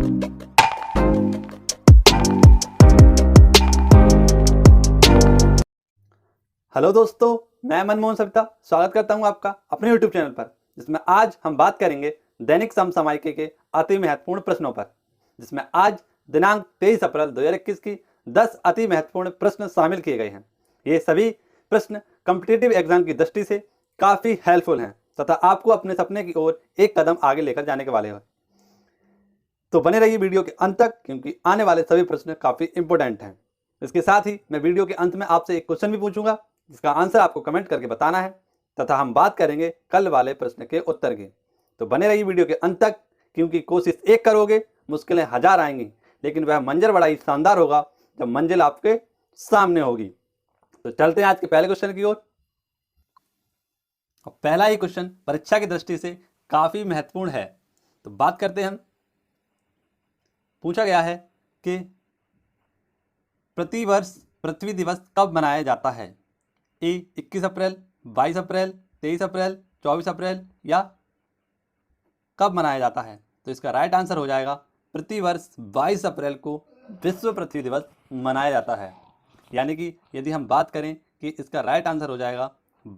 Hello दोस्तों, मैं मनमोहन सविता स्वागत करता हूं आपका अपने YouTube चैनल पर, जिसमें आज हम बात करेंगे दैनिक समसामयिकी के अति महत्वपूर्ण प्रश्नों पर, जिसमें आज दिनांक 23 अप्रैल 2021 की 10 अति महत्वपूर्ण प्रश्न शामिल किए गए हैं। ये सभी प्रश्न कॉम्पिटिटिव एग्जाम की दृष्टि से काफी हेल्पफुल हैं तथा आपको अपने सपने की ओर एक कदम आगे लेकर जाने के वाले हैं। तो बने रहिए वीडियो के अंत तक, क्योंकि आने वाले सभी प्रश्न काफी इंपॉर्टेंट हैं। इसके साथ ही मैं वीडियो के अंत में आपसे एक क्वेश्चन भी पूछूंगा, जिसका आंसर आपको कमेंट करके बताना है तथा हम बात करेंगे कल वाले प्रश्न के उत्तर की। तो बने रहिए वीडियो के अंत तक, क्योंकि कोशिश एक करोगे मुश्किलें 1000 आएंगी, लेकिन वह मंजिल बड़ा ही शानदार होगा जब मंजिल आपके सामने होगी। तो चलते हैं आज के पहले क्वेश्चन की ओर। पहला ही क्वेश्चन परीक्षा की दृष्टि से काफी महत्वपूर्ण है। तो बात करते हैं हम। पूछा गया है कि प्रतिवर्ष पृथ्वी दिवस कब मनाया जाता है? ए 21 अप्रैल, 22 अप्रैल, 23 अप्रैल, 24 अप्रैल, या कब मनाया जाता है? तो इसका राइट आंसर हो जाएगा प्रतिवर्ष 22 अप्रैल को विश्व पृथ्वी दिवस मनाया जाता है। यानी कि यदि हम बात करें कि इसका राइट आंसर हो जाएगा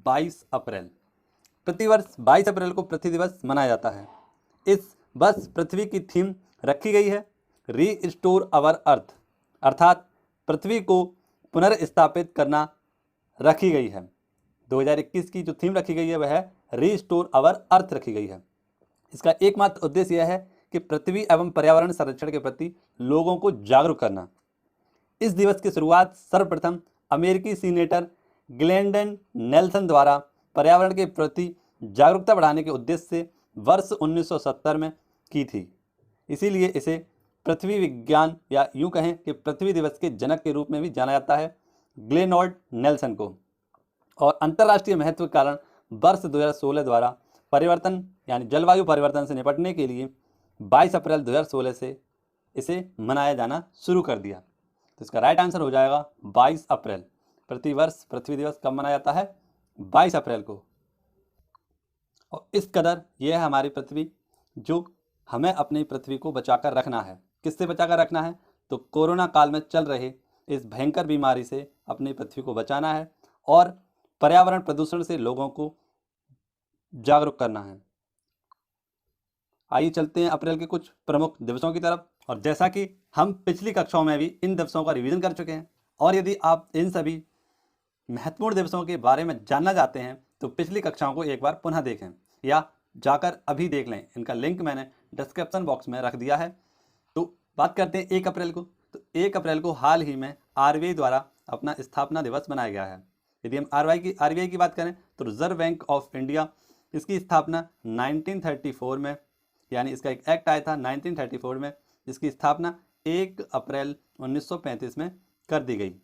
22 अप्रैल। प्रतिवर्ष 22 अप्रैल को पृथ्वी दिवस मनाया जाता है। इस वर्ष पृथ्वी की थीम रखी गई है रीस्टोर अवर अर्थ, अर्थात पृथ्वी को पुनर्स्थापित करना रखी गई है। 2021 की जो थीम रखी गई है वह है रीस्टोर अवर अर्थ रखी गई है। इसका एकमात्र उद्देश्य यह है कि पृथ्वी एवं पर्यावरण संरक्षण के प्रति लोगों को जागरूक करना। इस दिवस की शुरुआत सर्वप्रथम अमेरिकी सीनेटर ग्लैंडन नेल्सन द्वारा पर्यावरण के प्रति जागरूकता बढ़ाने के उद्देश्य से वर्ष 1970 में की थी। इसीलिए इसे पृथ्वी विज्ञान या यूं कहें कि पृथ्वी दिवस के जनक के रूप में भी जाना जाता है ग्लेनोल्ड नेल्सन को। और अंतर्राष्ट्रीय महत्व के कारण वर्ष 2016 द्वारा परिवर्तन यानी जलवायु परिवर्तन से निपटने के लिए 22 अप्रैल 2016 से इसे मनाया जाना शुरू कर दिया। तो इसका राइट आंसर हो जाएगा 22 अप्रैल। प्रतिवर्ष पृथ्वी दिवस कब मनाया जाता है? 22 अप्रैल को। और इस कदर यह है हमारी पृथ्वी, जो हमें अपनी पृथ्वी को बचाकर रखना है। किससे बचाकर रखना है? तो कोरोना काल में चल रहे इस भयंकर बीमारी से अपनी पृथ्वी को बचाना है और पर्यावरण प्रदूषण से लोगों को जागरूक करना है। आइए चलते हैं अप्रैल के कुछ प्रमुख दिवसों की तरफ। और जैसा कि हम पिछली कक्षाओं में भी इन दिवसों का रिवीजन कर चुके हैं, और यदि आप इन सभी महत्वपूर्ण दिवसों के बारे में जानना चाहते हैं तो पिछली कक्षाओं को एक बार पुनः देखें या जाकर अभी देख लें। इनका लिंक मैंने डिस्क्रिप्शन बॉक्स में रख दिया है। तो बात करते हैं 1 अप्रैल को। तो 1 अप्रैल को हाल ही में आरबीआई द्वारा अपना स्थापना दिवस मनाया गया है। यदि हम आरबीआई की बात करें तो रिजर्व बैंक ऑफ इंडिया, इसकी स्थापना 1934 में, यानी इसका एक एक्ट आया था 1934 में, जिसकी स्थापना 1 अप्रैल 1935 में कर दी गई।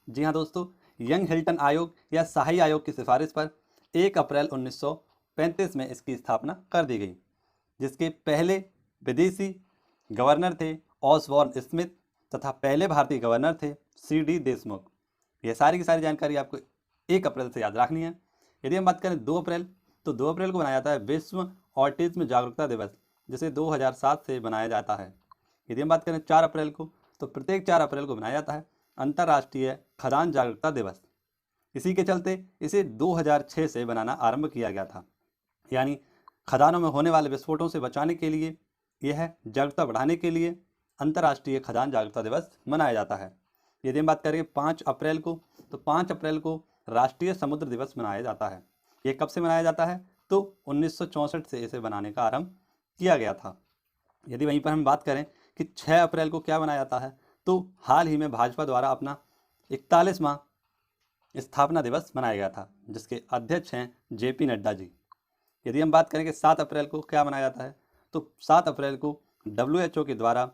जी हाँ दोस्तों, यंग हिल्टन आयोग या शाही आयोग की सिफारिश पर 1 अप्रैल 1935 में इसकी स्थापना कर दी गई, जिसके पहले विदेशी गवर्नर थे ऑसबॉर्न स्मिथ तथा पहले भारतीय गवर्नर थे सी.डी. देशमुख। यह सारी की सारी जानकारी आपको 1 अप्रैल से याद रखनी है। यदि हम बात करें 2 अप्रैल, तो 2 अप्रैल को मनाया जाता है विश्व ऑटिज्म जागरूकता दिवस, जिसे 2007 से मनाया जाता है। यदि हम बात करें 4 अप्रैल को, तो प्रत्येक 4 अप्रैल को मनाया जाता है अंतर्राष्ट्रीय खदान जागरूकता दिवस। इसी के चलते इसे 2006 से बनाना आरंभ किया गया था। यानी खदानों में होने वाले विस्फोटों से बचाने के लिए, यह जागरूकता बढ़ाने के लिए अंतर्राष्ट्रीय खदान जागरूकता दिवस मनाया जाता है। यदि हम बात करें 5 अप्रैल को, तो 5 अप्रैल को राष्ट्रीय समुद्र दिवस मनाया जाता है। ये कब से मनाया जाता है? तो 1964 से इसे बनाने का आरंभ किया गया था। यदि वहीं पर हम बात करें कि 6 अप्रैल को क्या मनाया जाता है, तो हाल ही में भाजपा द्वारा अपना 41वां स्थापना दिवस मनाया गया था, जिसके अध्यक्ष हैं जेपी नड्डा जी। यदि हम बात करें कि 7 अप्रैल को क्या मनाया जाता है, तो 7 अप्रैल को WHO के द्वारा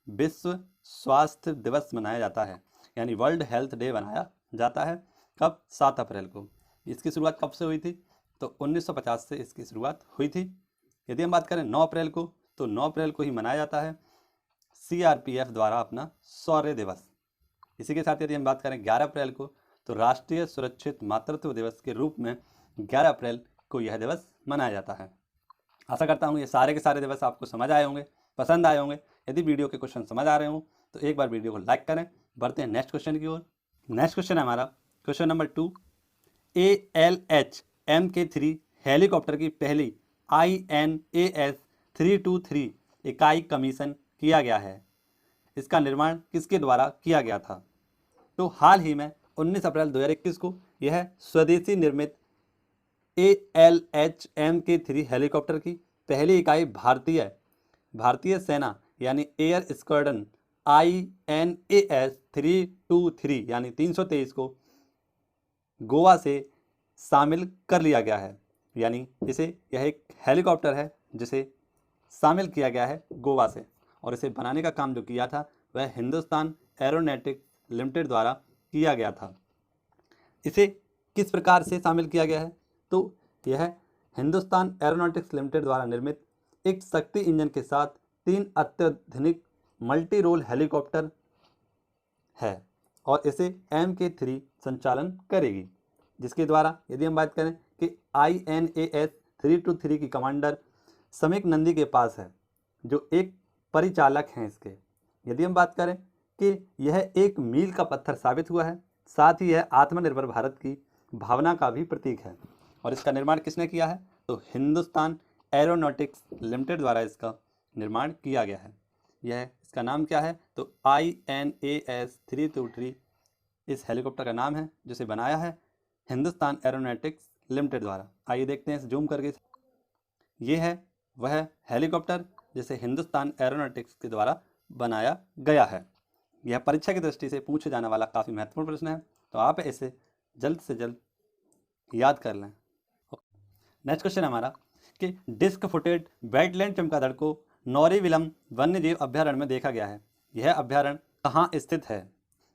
विश्व स्वास्थ्य दिवस मनाया जाता है, यानी वर्ल्ड हेल्थ डे मनाया जाता है। कब? 7 अप्रैल को। इसकी शुरुआत कब से हुई थी? तो 1950 से इसकी शुरुआत हुई थी। यदि हम बात करें 9 अप्रैल को, तो 9 अप्रैल को ही मनाया जाता है CRPF द्वारा अपना शौर्य दिवस। इसी के साथ यदि हम बात करें 11 अप्रैल को, तो राष्ट्रीय सुरक्षित मातृत्व दिवस के रूप में 11 अप्रैल को यह दिवस मनाया जाता है। आशा करता हूँ ये सारे के सारे दिवस आपको समझ आए होंगे। पसंद आए होंगे। यदि वीडियो के क्वेश्चन समझ आ रहे हो तो एक बार वीडियो को लाइक करें। बढ़ते हैं नेक्स्ट क्वेश्चन की ओर। नेक्स्ट क्वेश्चन है हमारा question number 2। ALH Mk3 helicopter की पहली INAS 323 इकाई कमीशन किया गया है। इसका निर्माण किसके द्वारा किया गया था? तो हाल ही में 19 अप्रैल 2021 को यह स्वदेशी निर्मित ALH Mk3 हेलीकॉप्टर की पहली इकाई भारतीय सेना यानी एयर स्क्वाड्रन INAS 323 यानी 323 को गोवा से शामिल कर लिया गया है। यानी यह एक हेलीकॉप्टर है जिसे शामिल किया गया है गोवा से, और इसे बनाने का काम जो किया था वह हिंदुस्तान एरोनॉटिक्स लिमिटेड द्वारा किया गया था। इसे किस प्रकार से शामिल किया गया है? तो यह हिंदुस्तान एरोनॉटिक्स लिमिटेड द्वारा निर्मित एक शक्ति इंजन के साथ 3 अत्याधुनिक मल्टी रोल हेलीकॉप्टर है और इसे Mk3 संचालन करेगी, जिसके द्वारा यदि हम बात करें कि INAS 323 की कमांडर समीक नंदी के पास है, जो एक परिचालक हैं इसके। यदि हम बात करें कि यह एक मील का पत्थर साबित हुआ है, साथ ही यह आत्मनिर्भर भारत की भावना का भी प्रतीक है। और इसका निर्माण किसने किया है? तो हिंदुस्तान एरोनॉटिक्स लिमिटेड द्वारा इसका निर्माण किया गया है। इसका नाम क्या है? तो INAS 323 इस हेलीकॉप्टर का नाम है, जिसे बनाया है हिंदुस्तान एरोनॉटिक्स लिमिटेड द्वारा। आइए देखते हैं इस जूम करके। ये है वह हेलीकॉप्टर जिसे हिंदुस्तान एरोनॉटिक्स के द्वारा बनाया गया है। यह परीक्षा की दृष्टि से पूछे जाने वाला काफ़ी महत्वपूर्ण प्रश्न है, तो आप इसे जल्द से जल्द याद कर लें। नेक्स्ट क्वेश्चन है हमारा कि डिस्क फुटेड वेटलैंड चमगादड़ को नौरीविलम वन्यजीव अभ्यारण्य में देखा गया है। यह अभ्यारण्य कहाँ स्थित है?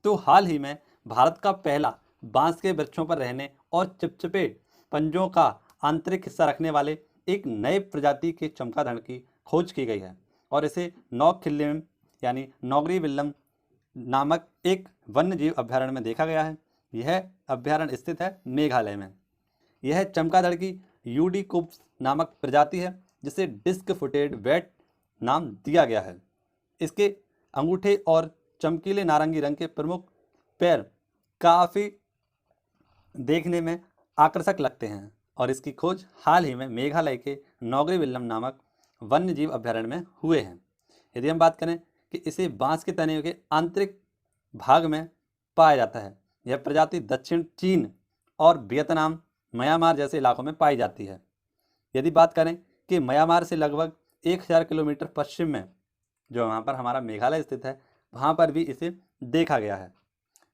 तो हाल ही में भारत का पहला बांस के वृक्षों पर रहने और चिपचिपे पंजों का आंतरिक हिस्सा रखने वाले एक नए प्रजाति के चमगादड़ की खोज की गई है और इसे नौखिल्लिम यानी नौगरीविल्लम नामक एक वन्यजीव अभ्यारण्य में देखा गया है। यह अभ्यारण्य स्थित है मेघालय में। यह चमगादड़ की यूडिकुप्स नामक प्रजाति है, जिसे डिस्क फुटेड वेट नाम दिया गया है। इसके अंगूठे और चमकीले नारंगी रंग के प्रमुख पैर काफ़ी देखने में आकर्षक लगते हैं और इसकी खोज हाल ही में मेघालय के नौगरीविल्लम नामक वन्यजीव अभ्यारण्य में हुए हैं। यदि हम बात करें कि इसे बांस के तने के आंतरिक भाग में पाया जाता है। यह प्रजाति दक्षिण चीन और वियतनाम, म्यांमार जैसे इलाकों में पाई जाती है। यदि बात करें कि म्यांमार से लगभग 1000 किलोमीटर पश्चिम में जो वहाँ पर हमारा मेघालय स्थित है, वहाँ पर भी इसे देखा गया है।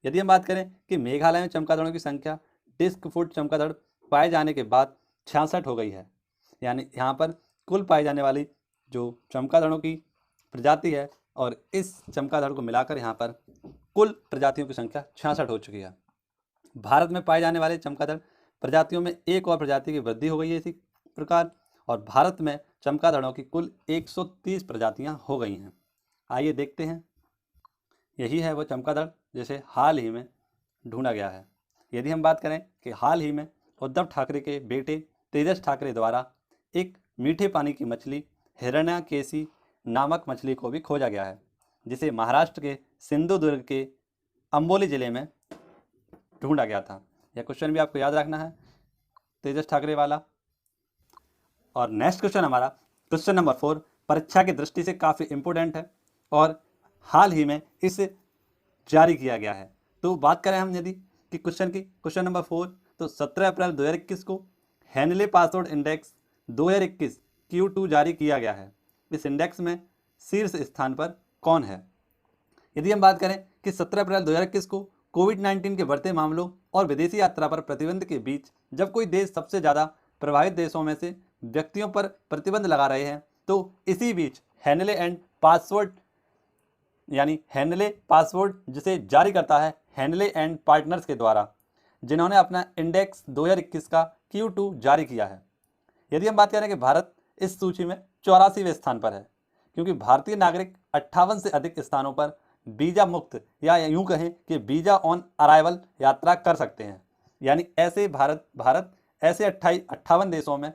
यदि हम बात करें कि मेघालय में चमगादड़ों की संख्या डिस्क फुट चमगादड़ पाए जाने के बाद 66 हो गई है। यानी यहाँ पर कुल पाई जाने वाली जो चमगादड़ों की प्रजाति है और इस चमगादड़ को मिलाकर यहाँ पर कुल प्रजातियों की संख्या 66 हो चुकी है। भारत में पाए जाने वाले चमगादड़ प्रजातियों में एक और प्रजाति की वृद्धि हो गई है इसी प्रकार, और भारत में चमगादड़ों की कुल 130 प्रजातियां हो गई हैं। आइए देखते हैं। यही है वो चमगादड़ जिसे हाल ही में ढूंढा गया है। यदि हम बात करें कि हाल ही में उद्धव ठाकरे के बेटे तेजस ठाकरे द्वारा एक मीठे पानी की मछली हिरण्याकेशी नामक मछली को भी खोजा गया है, जिसे महाराष्ट्र के सिंधुदुर्ग के अंबोली जिले में ढूंढा गया था। यह क्वेश्चन भी आपको याद रखना है, तेजस ठाकरे वाला। और नेक्स्ट क्वेश्चन हमारा क्वेश्चन नंबर 4 परीक्षा की दृष्टि से काफ़ी इंपोर्टेंट है और हाल ही में इसे जारी किया गया है। तो बात करें हम यदि कि क्वेश्चन नंबर 4, तो 17 अप्रैल 2021 को हैनले पासवर्ड इंडेक्स 2021 Q2 जारी किया गया है। इस इंडेक्स में शीर्ष स्थान पर कौन है? यदि हम बात करें कि 17 अप्रैल 2021 को कोविड-19 के बढ़ते मामलों और विदेशी यात्रा पर प्रतिबंध के बीच जब कोई देश सबसे ज़्यादा प्रभावित देशों में से व्यक्तियों पर प्रतिबंध लगा रहे हैं, तो इसी बीच हैनले एंड पासवर्ड यानी हैनले पासवर्ड जिसे जारी करता है हैनले एंड पार्टनर्स के द्वारा, जिन्होंने अपना इंडेक्स 2021 का Q2 जारी किया है। यदि हम बात करें कि भारत इस सूची में 84वें स्थान पर है, क्योंकि भारतीय नागरिक 58 से अधिक स्थानों पर वीज़ा मुक्त या यूं कहें कि वीज़ा ऑन अराइवल यात्रा कर सकते हैं। यानी ऐसे भारत ऐसे 58 देशों में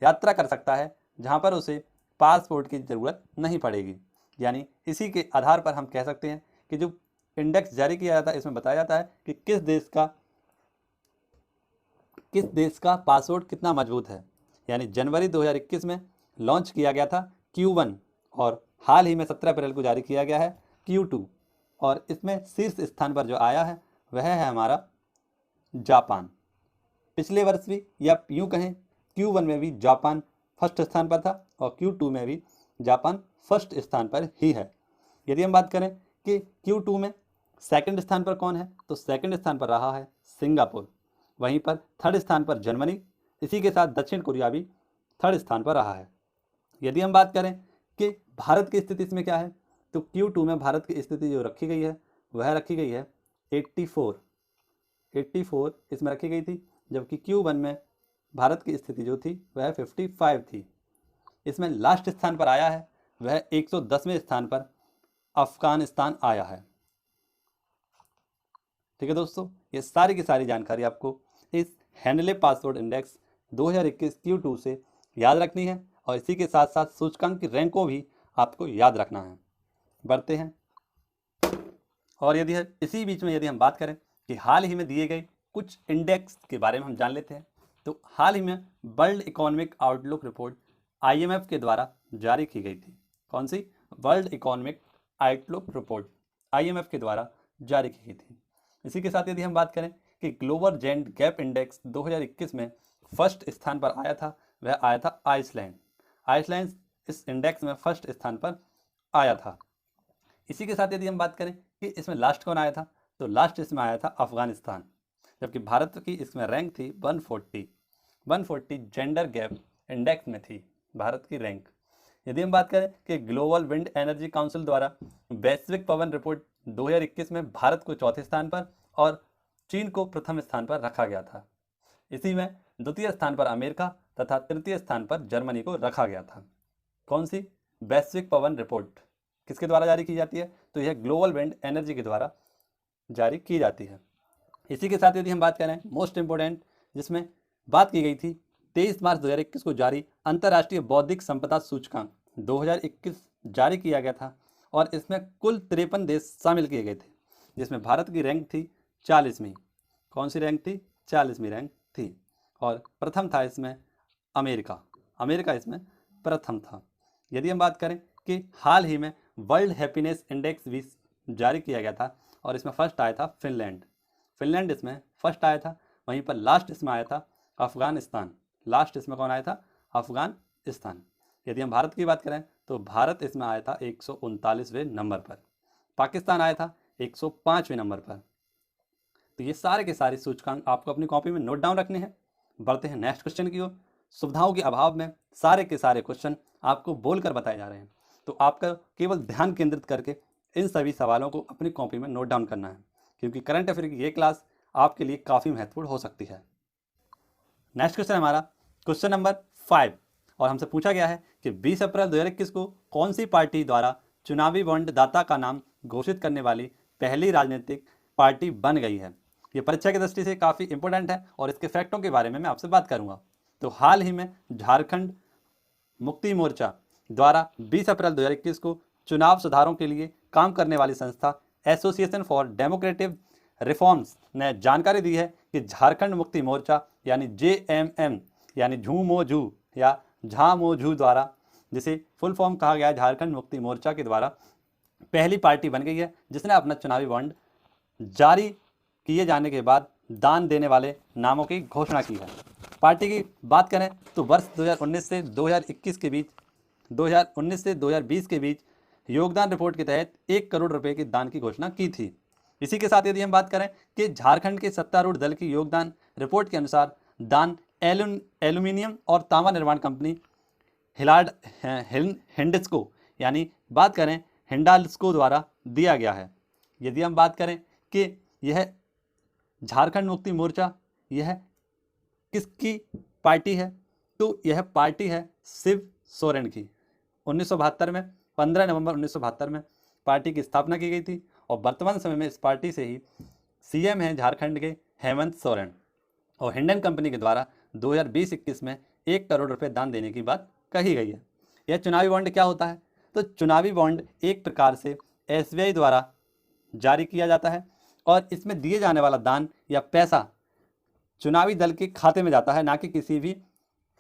यात्रा कर सकता है जहां पर उसे पासपोर्ट की ज़रूरत नहीं पड़ेगी। यानी इसी के आधार पर हम कह सकते हैं कि जो इंडेक्स जारी किया जाता है इसमें बताया जाता है कि किस देश का पासपोर्ट कितना मजबूत है। यानी जनवरी 2021 में लॉन्च किया गया था Q1 और हाल ही में 17 अप्रैल को जारी किया गया है Q2 और इसमें शीर्ष स्थान पर जो आया है वह है हमारा जापान। पिछले वर्ष भी या यूँ कहें Q1 में भी जापान फर्स्ट स्थान पर था और Q2 में भी जापान फर्स्ट स्थान पर ही है। यदि हम बात करें कि Q2 में सेकंड स्थान पर कौन है, तो सेकंड स्थान पर रहा है सिंगापुर। वहीं पर थर्ड स्थान पर जर्मनी, इसी के साथ दक्षिण कोरिया भी थर्ड स्थान पर रहा है। यदि हम बात करें कि भारत की स्थिति इसमें क्या है, तो Q2 में भारत की स्थिति जो रखी गई है वह रखी गई है 84 इसमें रखी गई थी, जबकि Q1 में भारत की स्थिति जो थी वह 55 थी। इसमें लास्ट स्थान पर आया है वह 110वें स्थान पर अफगानिस्तान आया है। ठीक है दोस्तों, ये सारी की सारी जानकारी आपको इस हैंडले पासवर्ड इंडेक्स 2021 Q2 से याद रखनी है और इसी के साथ साथ सूचकांक की रैंक को भी आपको याद रखना है। बढ़ते हैं और यदि इसी बीच में यदि हम बात करें कि हाल ही में दिए गए कुछ इंडेक्स के बारे में हम जान लेते हैं, तो हाल ही में world economic outlook report IMF के द्वारा जारी की गई थी। कौन सी? World economic outlook report IMF के द्वारा जारी की गई थी। इसी के साथ यदि हम बात करें कि ग्लोबल जेंडर गैप इंडेक्स 2021 में फर्स्ट स्थान पर आया था, वह आया था आइसलैंड। आइसलैंड इस इंडेक्स में फर्स्ट स्थान पर आया था। इसी के साथ यदि हम बात करें कि इसमें लास्ट कौन आया था, तो लास्ट इसमें आया था अफगानिस्तान, जबकि भारत की इसमें रैंक थी 140 जेंडर गैप इंडेक्स में थी भारत की रैंक। यदि हम बात करें कि ग्लोबल विंड एनर्जी काउंसिल द्वारा वैश्विक पवन रिपोर्ट 2021 में भारत को चौथे स्थान पर और चीन को प्रथम स्थान पर रखा गया था। इसी में द्वितीय स्थान पर अमेरिका तथा तृतीय स्थान पर जर्मनी को रखा गया था। कौन सी? वैश्विक पवन रिपोर्ट किसके द्वारा जारी की जाती है, तो यह ग्लोबल विंड एनर्जी के द्वारा जारी की जाती है। इसी के साथ यदि हम बात करें मोस्ट इंपोर्टेंट, जिसमें बात की गई थी 23 मार्च 2021 को जारी अंतर्राष्ट्रीय बौद्धिक संपदा सूचकांक 2021 जारी किया गया था और इसमें कुल 53 देश शामिल किए गए थे, जिसमें भारत की रैंक थी 40वीं। कौन सी रैंक थी? 40वीं रैंक थी और प्रथम था इसमें अमेरिका इसमें प्रथम था। यदि हम बात करें कि हाल ही में वर्ल्ड हैप्पीनेस इंडेक्स भी जारी किया गया था और इसमें फर्स्ट आया था फिनलैंड इसमें फर्स्ट आया था। वहीं पर लास्ट इसमें आया था अफगानिस्तान। लास्ट इसमें कौन आया था? अफगानिस्तान। यदि हम भारत की बात करें तो भारत इसमें आया था 139वें नंबर पर, पाकिस्तान आया था 105वें नंबर पर। तो ये सारे के सारे सूचकांक आपको अपनी कॉपी में नोट डाउन रखने हैं। बढ़ते हैं नेक्स्ट क्वेश्चन की ओर। सुविधाओं के अभाव में सारे के सारे क्वेश्चन आपको बोलकर बताए जा रहे हैं, तो आपका केवल ध्यान केंद्रित करके इन सभी सवालों को अपनी कॉपी में नोट डाउन करना है, क्योंकि करंट अफेयर की ये क्लास आपके लिए काफ़ी महत्वपूर्ण हो सकती है। नेक्स्ट क्वेश्चन हमारा क्वेश्चन नंबर 5 और हमसे पूछा गया है कि 20 अप्रैल 2021 को कौन सी पार्टी द्वारा चुनावी बॉन्ड दाता का नाम घोषित करने वाली पहली राजनीतिक पार्टी बन गई है। ये परीक्षा की दृष्टि से काफ़ी इंपॉर्टेंट है और इसके फैक्टों के बारे में मैं आपसे बात करूंगा। तो हाल ही में झारखंड मुक्ति मोर्चा द्वारा 20 अप्रैल 2021 को चुनाव सुधारों के लिए काम करने वाली संस्था एसोसिएशन फॉर डेमोक्रेटिक रिफॉर्म्स ने जानकारी दी है कि झारखंड मुक्ति मोर्चा यानी JMM यानी झूमोझू या झामोझू द्वारा, जिसे फुल फॉर्म कहा गया है झारखंड मुक्ति मोर्चा के द्वारा, पहली पार्टी बन गई है जिसने अपना चुनावी बॉन्ड जारी किए जाने के बाद दान देने वाले नामों की घोषणा की है। पार्टी की बात करें तो वर्ष 2019 से 2020 के बीच योगदान रिपोर्ट के तहत 1 करोड़ रुपए के दान की घोषणा की थी। इसी के साथ यदि हम बात करें कि झारखंड के सत्तारूढ़ दल की योगदान रिपोर्ट के अनुसार दान एल्यूमिनियम और तांबा निर्माण कंपनी हिंडाल्को यानी बात करें हिंडाल्को द्वारा दिया गया है। यदि हम बात करें कि यह झारखंड मुक्ति मोर्चा यह किसकी पार्टी है, तो यह पार्टी है शिव सोरेन की। 1972 में 15 नवंबर 1972 में पार्टी की स्थापना की गई थी और वर्तमान समय में इस पार्टी से ही CM हैं झारखंड के हेमंत सोरेन। और हिंडन कंपनी के द्वारा 2020-21 में 1 करोड़ रुपए दान देने की बात कही गई है। यह चुनावी बॉन्ड क्या होता है? तो चुनावी बॉन्ड एक प्रकार से एसबीआई द्वारा जारी किया जाता है और इसमें दिए जाने वाला दान या पैसा चुनावी दल के खाते में जाता है, ना कि किसी भी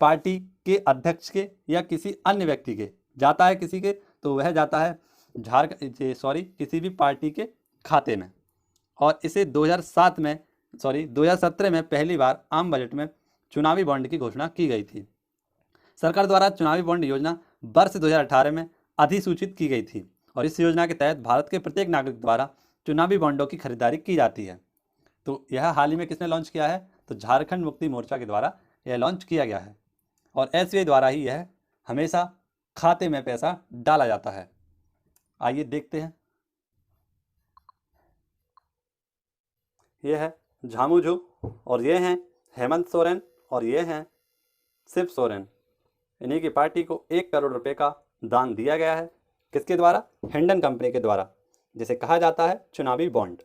पार्टी के अध्यक्ष के या किसी अन्य व्यक्ति के। जाता है किसी के, तो वह जाता है किसी भी पार्टी के खाते में। और इसे 2017 में पहली बार आम बजट में चुनावी बॉन्ड की घोषणा की गई थी। सरकार द्वारा चुनावी बॉन्ड योजना वर्ष 2018 में अधिसूचित की गई थी और इस योजना के तहत भारत के प्रत्येक नागरिक द्वारा चुनावी बॉन्डों की खरीदारी की जाती है। तो यह हाल ही में किसने लॉन्च किया है? तो झारखंड मुक्ति मोर्चा के द्वारा यह लॉन्च किया गया है और एसबीआई द्वारा ही यह हमेशा खाते में पैसा डाला जाता है। आइए देखते हैं। यह है झामुझू और ये हैं हेमंत सोरेन और ये हैं शिव सोरेन। इन्हीं की पार्टी को 1 करोड़ रुपए का दान दिया गया है। किसके द्वारा? हिंडन कंपनी के द्वारा, जिसे कहा जाता है चुनावी बॉन्ड।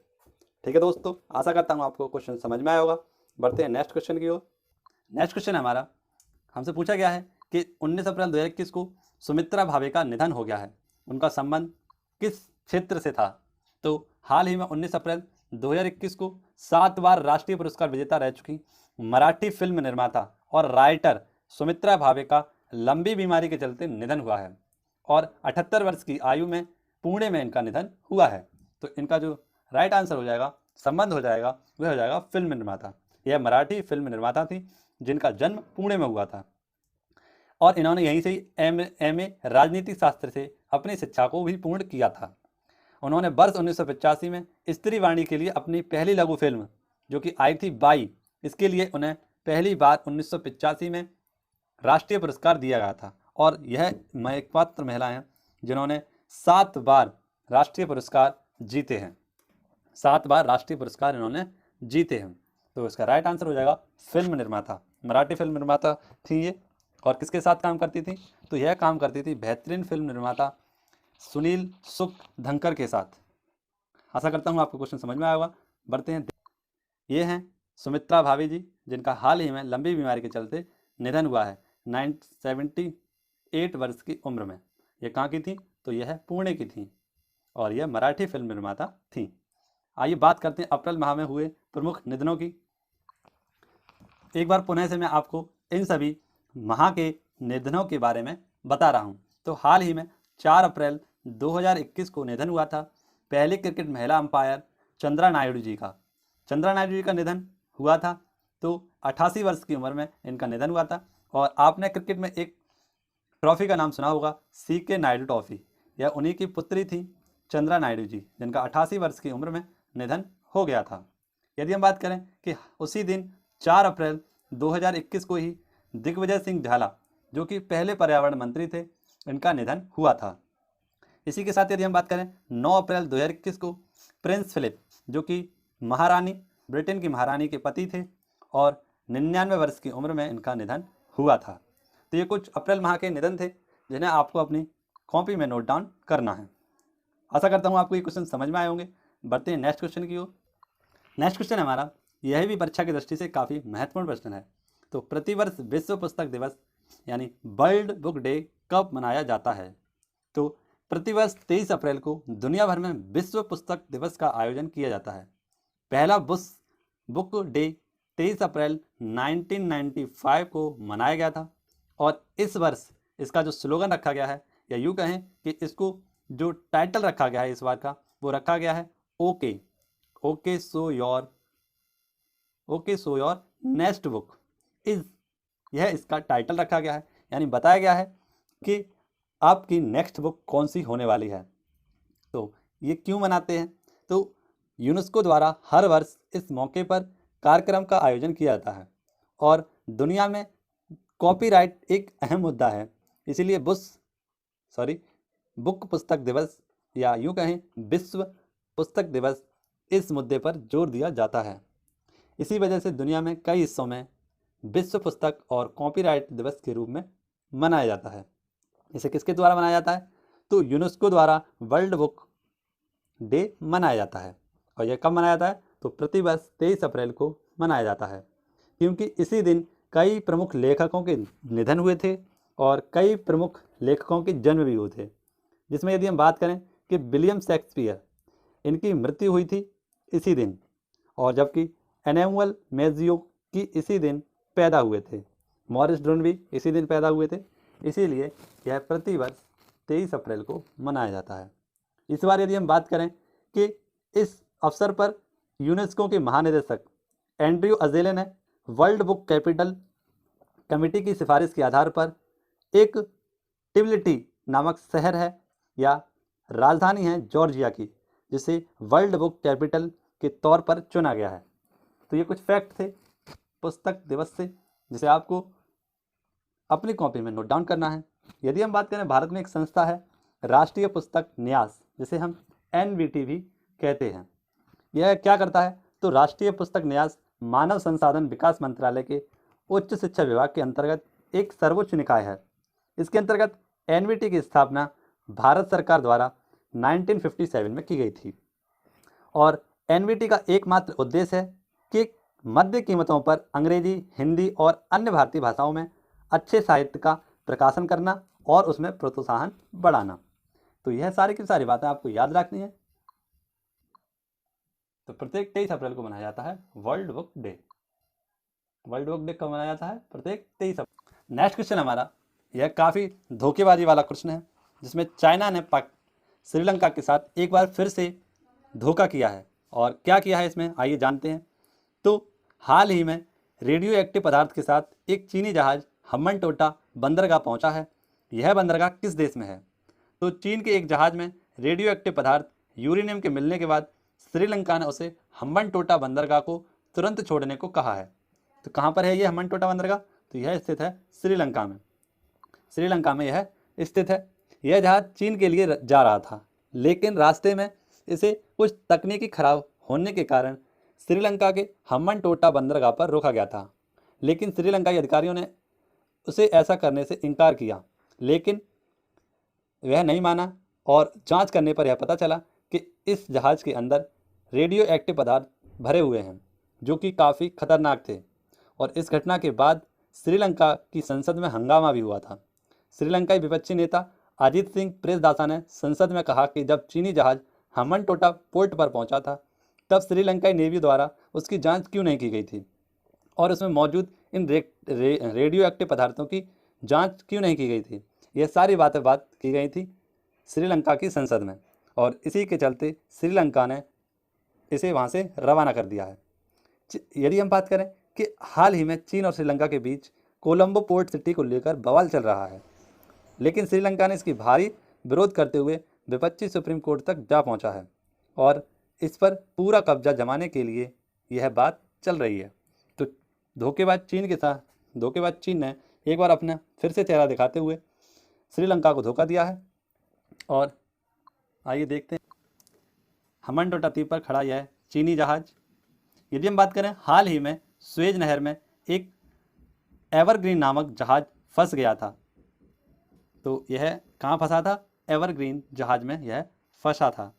ठीक है दोस्तों, आशा करता हूँ आपको क्वेश्चन समझ में आया होगा। बढ़ते हैं नेक्स्ट क्वेश्चन की ओर। नेक्स्ट क्वेश्चन हमारा, हमसे पूछा गया है कि 19 अप्रैल 2021 को सुमित्रा भावे का निधन हो गया है। उनका संबंध किस क्षेत्र से था? तो हाल ही में 19 अप्रैल 2021 को 7 बार राष्ट्रीय पुरस्कार विजेता रह चुकी मराठी फिल्म निर्माता और राइटर सुमित्रा भावे का लंबी बीमारी के चलते निधन हुआ है और 78 वर्ष की आयु में पुणे में इनका निधन हुआ है। तो इनका जो राइट आंसर हो जाएगा, संबंध हो जाएगा, वह हो जाएगा फिल्म निर्माता। यह मराठी फिल्म निर्माता थी जिनका जन्म पुणे में हुआ था और इन्होंने यहीं से ही एमए राजनीतिक शास्त्र से अपनी शिक्षा को भी पूर्ण किया था। उन्होंने वर्ष 1985 में स्त्री वाणी के लिए अपनी पहली लघु फिल्म जो कि आई थी बाई, इसके लिए उन्हें पहली बार 1985 में राष्ट्रीय पुरस्कार दिया गया था और यह एकमात्र महिला हैं जिन्होंने 7 बार राष्ट्रीय पुरस्कार जीते हैं। 7 बार राष्ट्रीय पुरस्कार इन्होंने जीते हैं। तो इसका राइट आंसर हो जाएगा फिल्म निर्माता। मराठी फिल्म निर्माता थी ये और किसके साथ काम करती थी? तो यह काम करती थी बेहतरीन फिल्म निर्माता सुनील सुखधंकर के साथ। आशा करता हूँ आपको क्वेश्चन समझ में आया होगा। बढ़ते हैं। ये हैं सुमित्रा भावे जी, जिनका हाल ही में लंबी बीमारी के चलते निधन हुआ है 78 वर्ष की उम्र में। ये कहाँ की थी? तो यह पुणे की थी और यह मराठी फिल्म निर्माता थी। आइए बात करते हैं अप्रैल माह में हुए प्रमुख निधनों की। एक बार पुनः से मैं आपको इन सभी माह के निधनों के बारे में बता रहा हूँ। तो हाल ही में 4 अप्रैल 2021 को निधन हुआ था पहले क्रिकेट महिला अंपायर चंद्रा नायडू जी का। चंद्रा नायडू जी का निधन हुआ था तो 88 वर्ष की उम्र में इनका निधन हुआ था। और आपने क्रिकेट में एक ट्रॉफी का नाम सुना होगा, CK नायडू ट्रॉफी। यह उन्हीं की पुत्री थी चंद्रा नायडू जी, जिनका 88 वर्ष की उम्र में निधन हो गया था। यदि हम बात करें कि उसी दिन 4 अप्रैल 2021 को ही दिग्विजय सिंह झाला, जो कि पहले पर्यावरण मंत्री थे, इनका निधन हुआ था। इसी के साथ यदि हम बात करें 9 अप्रैल 2021 को प्रिंस फिलिप, जो कि ब्रिटेन की महारानी के पति थे और 99 वर्ष की उम्र में इनका निधन हुआ था। तो ये कुछ अप्रैल माह के निधन थे जिन्हें आपको अपनी कॉपी में नोट डाउन करना है। आशा करता हूँ आपको ये क्वेश्चन समझ में आए होंगे। बढ़ते हैं नेक्स्ट क्वेश्चन की ओर। नेक्स्ट क्वेश्चन हमारा, यह भी परीक्षा की दृष्टि से काफ़ी महत्वपूर्ण प्रश्न है। तो प्रतिवर्ष विश्व पुस्तक दिवस यानी वर्ल्ड बुक डे कब मनाया जाता है? तो प्रतिवर्ष 23 अप्रैल को दुनिया भर में विश्व पुस्तक दिवस का आयोजन किया जाता है। पहला बुक डे 23 अप्रैल 1995 को मनाया गया था और इस वर्ष इसका जो स्लोगन रखा गया है, या यूँ कहें कि इसको जो टाइटल रखा गया है इस बार का, वो रखा गया है okay so your next book is. यह इसका टाइटल रखा गया है, यानी बताया गया है कि आपकी नेक्स्ट बुक कौन सी होने वाली है। तो ये क्यों मनाते हैं? तो यूनेस्को द्वारा हर वर्ष इस मौके पर कार्यक्रम का आयोजन किया जाता है और दुनिया में कॉपीराइट एक अहम मुद्दा है, इसीलिए बुक पुस्तक दिवस या यूँ कहें विश्व पुस्तक दिवस इस मुद्दे पर जोर दिया जाता है। इसी वजह से दुनिया में कई हिस्सों में विश्व पुस्तक और कॉपीराइट दिवस के रूप में मनाया जाता है। इसे किसके द्वारा मनाया जाता है? तो यूनेस्को द्वारा वर्ल्ड बुक डे मनाया जाता है। और यह कब मनाया जाता है? तो प्रतिवर्ष 23 अप्रैल को मनाया जाता है, क्योंकि इसी दिन कई प्रमुख लेखकों के निधन हुए थे और कई प्रमुख लेखकों के जन्म भी हुए थे, जिसमें यदि हम बात करें कि विलियम शेक्सपियर, इनकी मृत्यु हुई थी इसी दिन, और जबकि एनुअल मेजियो की इसी दिन पैदा हुए थे। मॉरिस ड्रोन भी इसी दिन पैदा हुए थे, इसीलिए यह प्रतिवर्ष 23 अप्रैल को मनाया जाता है। इस बार यदि हम बात करें कि इस अवसर पर यूनेस्को के महानिदेशक एंड्रयू अजेले ने वर्ल्ड बुक कैपिटल कमेटी की सिफारिश के आधार पर एक टिब्लिटी नामक शहर है या राजधानी है जॉर्जिया की, जिसे वर्ल्ड बुक कैपिटल के तौर पर चुना गया है। तो ये कुछ फैक्ट थे पुस्तक दिवस से, जिसे आपको अपनी कॉपी में नोट डाउन करना है। यदि हम बात करें, भारत में एक संस्था है राष्ट्रीय पुस्तक न्यास, जिसे हम NVT भी कहते हैं। यह क्या करता है? तो राष्ट्रीय पुस्तक न्यास मानव संसाधन विकास मंत्रालय के उच्च शिक्षा विभाग के अंतर्गत एक सर्वोच्च निकाय है। इसके अंतर्गत NVT की स्थापना भारत सरकार द्वारा 1957 में की गई थी, और NVT का एकमात्र उद्देश्य है कि मध्य कीमतों पर अंग्रेजी, हिंदी और अन्य भारतीय भाषाओं में अच्छे साहित्य का प्रकाशन करना और उसमें प्रोत्साहन बढ़ाना। तो यह सारी की सारी बातें आपको याद रखनी है। तो प्रत्येक 23 अप्रैल को मनाया जाता है world book day. World book day कब मनाया जाता है? प्रत्येक 23 अप्रैल। नेक्स्ट क्वेश्चन हमारा, यह काफ़ी धोखेबाजी वाला क्वेश्चन है, जिसमें चाइना ने श्रीलंका के साथ एक बार फिर से धोखा किया है। और क्या किया है इसमें, आइए जानते हैं। तो हाल ही में रेडियो एक्टिव पदार्थ के साथ एक चीनी जहाज हम्बनटोटा बंदरगाह पहुंचा है। यह बंदरगाह किस देश में है? तो चीन के एक जहाज में रेडियो एक्टिव पदार्थ यूरेनियम के मिलने के बाद श्रीलंका ने उसे हम्बनटोटा बंदरगाह को तुरंत छोड़ने को कहा है। तो कहाँ पर है ये हम्बनटोटा बंदरगाह? तो यह स्थित है श्रीलंका में। श्रीलंका में यह स्थित है। यह जहाज चीन के लिए जा रहा था, लेकिन रास्ते में इसे कुछ तकनीकी खराब होने के कारण श्रीलंका के हम्बनटोटा बंदरगाह पर रोका गया था। लेकिन श्रीलंकाई अधिकारियों ने उसे ऐसा करने से इनकार किया, लेकिन वह नहीं माना, और जांच करने पर यह पता चला कि इस जहाज़ के अंदर रेडियो एक्टिव पदार्थ भरे हुए हैं, जो कि काफ़ी खतरनाक थे। और इस घटना के बाद श्रीलंका की संसद में हंगामा भी हुआ था। श्रीलंकाई विपक्षी नेता अजीत सिंह प्रेमदासा ने संसद में कहा कि जब चीनी जहाज हम्बनटोटा पोर्ट पर पहुंचा था, तब श्रीलंकाई नेवी द्वारा उसकी जांच क्यों नहीं की गई थी, और उसमें मौजूद इन रेडियो एक्टिव पदार्थों की जांच क्यों नहीं की गई थी। यह सारी बात की गई थी श्रीलंका की संसद में, और इसी के चलते श्रीलंका ने इसे वहाँ से रवाना कर दिया है। यदि हम बात करें कि हाल ही में चीन और श्रीलंका के बीच कोलंबो पोर्ट सिटी को लेकर बवाल चल रहा है, लेकिन श्रीलंका ने इसकी भारी विरोध करते हुए विपक्षी सुप्रीम कोर्ट तक जा पहुंचा है, और इस पर पूरा कब्जा जमाने के लिए यह बात चल रही है। तो धोखेबाज चीन ने एक बार अपना फिर से चेहरा दिखाते हुए श्रीलंका को धोखा दिया है। और आइए देखते हैं, हम्बनटोटा द्वीप पर खड़ा यह चीनी जहाज। यदि हम बात करें, हाल ही में स्वेज नहर में एक एवरग्रीन नामक जहाज फंस गया था। तो यह कहाँ फंसा था? एवरग्रीन जहाज में यह फंसा था।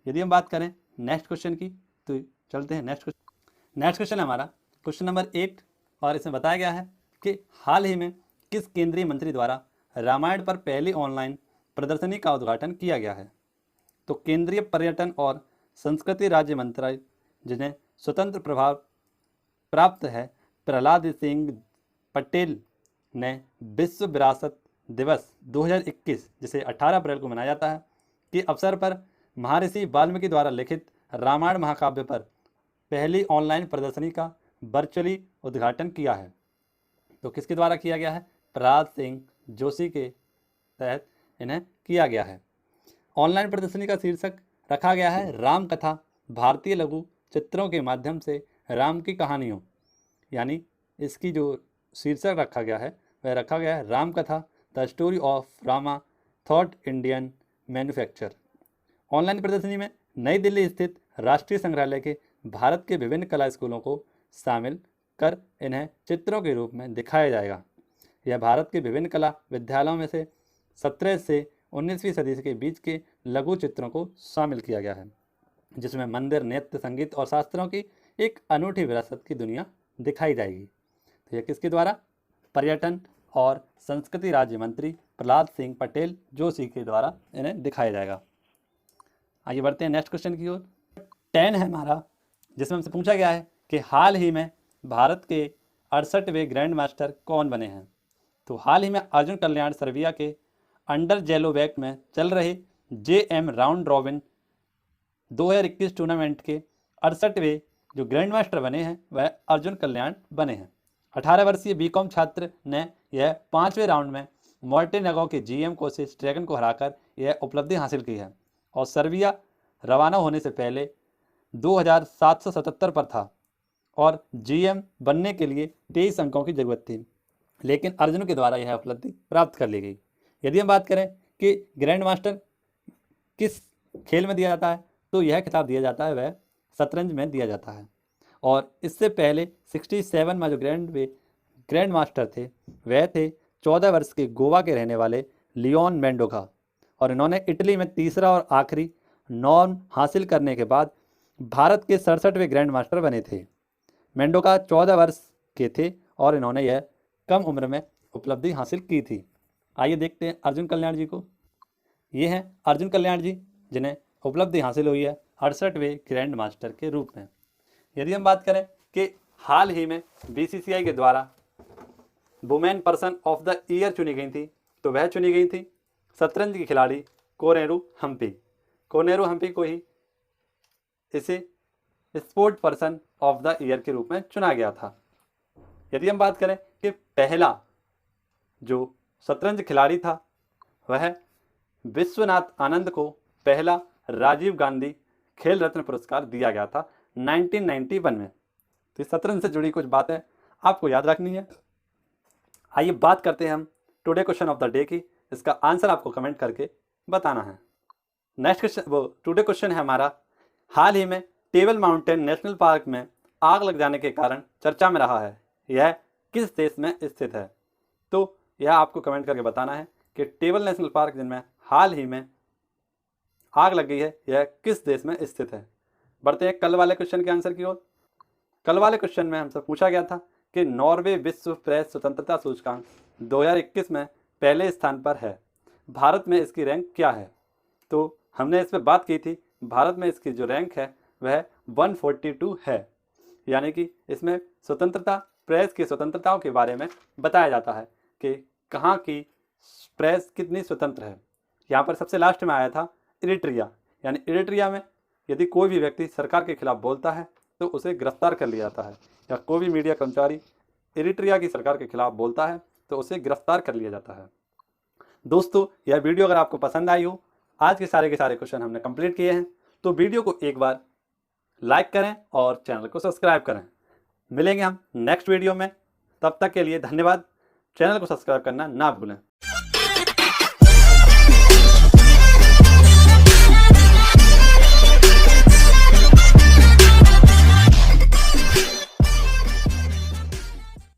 यदि हम बात करें नेक्स्ट क्वेश्चन की, तो चलते हैं नेक्स्ट क्वेश्चन हमारा क्वेश्चन नंबर 8, और इसमें बताया गया है कि हाल ही में किस केंद्रीय मंत्री द्वारा रामायण पर पहली ऑनलाइन प्रदर्शनी का उद्घाटन किया गया है? तो केंद्रीय पर्यटन और संस्कृति राज्य मंत्री, जिन्हें स्वतंत्र प्रभाव प्राप्त है, प्रहलाद सिंह पटेल ने विश्व विरासत दिवस 2021, जिसे 18 अप्रैल को मनाया जाता है, के अवसर पर महर्षि वाल्मीकि द्वारा लिखित रामायण महाकाव्य पर पहली ऑनलाइन प्रदर्शनी का वर्चुअली उद्घाटन किया है। तो किसके द्वारा किया गया है? प्रहलाद सिंह जोशी के तहत इन्हें किया गया है। ऑनलाइन प्रदर्शनी का शीर्षक रखा गया है राम कथा, भारतीय लघु चित्रों के माध्यम से राम की कहानियों, यानी इसकी जो शीर्षक रखा गया है वह रखा गया है राम कथा, the story of Rama thought Indian manufacture. Online प्रदर्शनी में नई दिल्ली स्थित राष्ट्रीय संग्रहालय के भारत के विभिन्न कला स्कूलों को शामिल कर इन्हें चित्रों के रूप में दिखाया जाएगा। यह भारत के विभिन्न कला विद्यालयों में से 17 से 19वीं सदी के बीच के लघु चित्रों को शामिल किया गया है, जिसमें मंदिर, नृत्य, संगीत और शास्त्रों की एक अनूठी विरासत की दुनिया दिखाई जाएगी। तो यह किसके द्वारा? पर्यटन और संस्कृति राज्य मंत्री प्रहलाद सिंह पटेल जोशी के द्वारा इन्हें दिखाया जाएगा। आइए बढ़ते हैं नेक्स्ट क्वेश्चन की ओर। 10 है हमारा, जिसमें हमसे पूछा गया है कि हाल ही में भारत के 68वें ग्रैंड मास्टर कौन बने हैं। तो हाल ही में अर्जुन कल्याण सर्बिया के अंडर जेलोवेक में चल रहे JM राउंड रॉबिन 2021 टूर्नामेंट के 68वें जो ग्रैंड मास्टर बने हैं वह अर्जुन कल्याण बने हैं। 18 वर्षीय बीकॉम छात्र ने यह 5वें राउंड में मोंटेनेग्रो के GM कोशिश ड्रैगन को हराकर यह उपलब्धि हासिल की है और सर्बिया रवाना होने से पहले 2777 पर था और GM बनने के लिए 23 अंकों की जरूरत थी, लेकिन अर्जुन के द्वारा यह उपलब्धि प्राप्त कर ली गई। यदि हम बात करें कि ग्रैंड मास्टर किस खेल में दिया जाता है, तो यह खिताब दिया जाता है वह शतरंज में दिया जाता है। और इससे पहले 67 में जो ग्रैंड मास्टर थे वह थे 14 वर्ष के गोवा के रहने वाले लियोन मेंडोका, और इन्होंने इटली में तीसरा और आखिरी नॉर्म हासिल करने के बाद भारत के 67वें ग्रैंड मास्टर बने थे। मेंडोका 14 वर्ष के थे और इन्होंने यह कम उम्र में उपलब्धि हासिल की थी। आइए देखते हैं अर्जुन कल्याण जी को। ये हैं अर्जुन कल्याण जी, जिन्हें उपलब्धि हासिल हुई है 68वें ग्रैंड मास्टर के रूप में। यदि हम बात करें कि हाल ही में BCCI के द्वारा women person of the year चुनी गई थी, तो वह चुनी गई थी शतरंज की खिलाड़ी कोनेरू हम्पी। कोनेरू हम्पी को ही इसे sport person of the year के रूप में चुना गया था। यदि हम बात करें कि पहला जो शतरंज खिलाड़ी था वह विश्वनाथ आनंद को पहला राजीव गांधी खेल रत्न पुरस्कार दिया गया था 1991 में। तो इस शतरंज से जुड़ी कुछ बातें आपको याद रखनी है। आइए बात करते हैं हम today question of the day की। इसका आंसर आपको कमेंट करके बताना है। नेक्स्ट क्वेश्चन टुडे क्वेश्चन है हमारा, हाल ही में टेबल माउंटेन नेशनल पार्क में आग लग जाने के कारण चर्चा में रहा है, यह किस देश में स्थित है। तो यह आपको कमेंट करके बताना है कि टेबल नेशनल पार्क जिनमें हाल ही में आग लग गई है यह किस देश में स्थित है। बढ़ते हैं कल वाले क्वेश्चन के आंसर की ओर। कल वाले क्वेश्चन में हमसे पूछा गया था कि नॉर्वे विश्व प्रेस स्वतंत्रता सूचकांक 2021 में पहले स्थान पर है, भारत में इसकी रैंक क्या है। तो हमने इस पर बात की थी, भारत में इसकी जो रैंक है वह 142 है, यानी कि इसमें स्वतंत्रता प्रेस की स्वतंत्रताओं के बारे में बताया जाता है कि कहाँ की प्रेस कितनी स्वतंत्र है। यहाँ पर सबसे लास्ट में आया था इरिट्रिया, यानी इरिट्रिया में यदि कोई भी व्यक्ति सरकार के खिलाफ बोलता है तो उसे गिरफ्तार कर लिया जाता है, या कोई भी मीडिया कर्मचारी इरिट्रिया की सरकार के खिलाफ बोलता है तो उसे गिरफ्तार कर लिया जाता है। दोस्तों, यह वीडियो अगर आपको पसंद आई हो, आज के सारे क्वेश्चन हमने कंप्लीट किए हैं, तो वीडियो को एक बार लाइक करें और चैनल को सब्सक्राइब करें। मिलेंगे हम नेक्स्ट वीडियो में, तब तक के लिए धन्यवाद। चैनल को सब्सक्राइब करना ना भूलें।